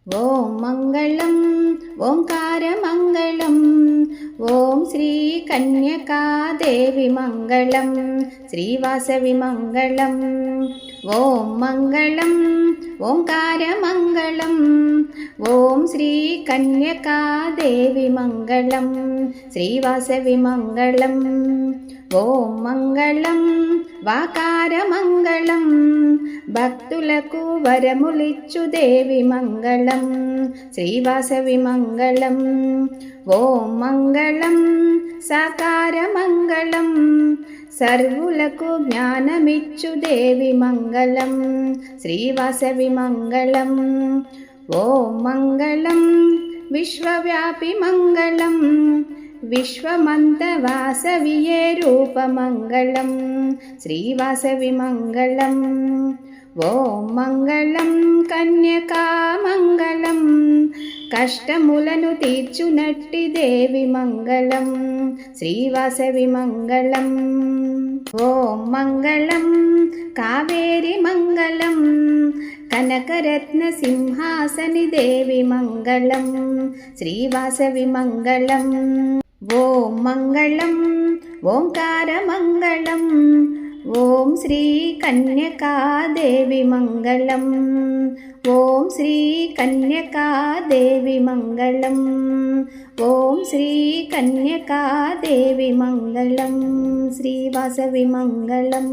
ఓం మంగళం ఓంకారమంగళం ఓం శ్రీ కన్యకాదేవి మంగళం శ్రీవాసవి మంగళం ఓం మంగళం ఓంకారమంగళం ఓం శ్రీ కన్యకాదేవి మంగళం శ్రీవాసవి మంగళం ఓం మంగళం వాకారమంగళం భక్తులకు వరములిచ్చు దేవి మంగళం శ్రీవాసవి మంగళం ఓం మంగళం సాకారమంగళం సర్వులకు జ్ఞానమిచ్చు దేవి మంగళం శ్రీవాసవి మంగళం ఓం మంగళం విశ్వవ్యాపి మంగళం విశ్వమంతవాసవియే రూపమంగళం శ్రీవాసవి మంగళం ఓం మంగళం కన్యకామంగళం కష్టములను తీర్చునట్టి దేవి మంగళం శ్రీవాసవి మంగళం ఓం మంగళం కావేరి మంగళం కనకరత్న సింహాసని దేవి మంగళం శ్రీవాసవి మంగళం ఓం మంగళం ఓంకారమంగళం ఓం శ్రీ కన్యకాదేవి మంగళం ఓం శ్రీ కన్యకాదేవి మంగళం ఓం శ్రీ కన్యకాదేవి మంగళం శ్రీవాసవి మంగళం.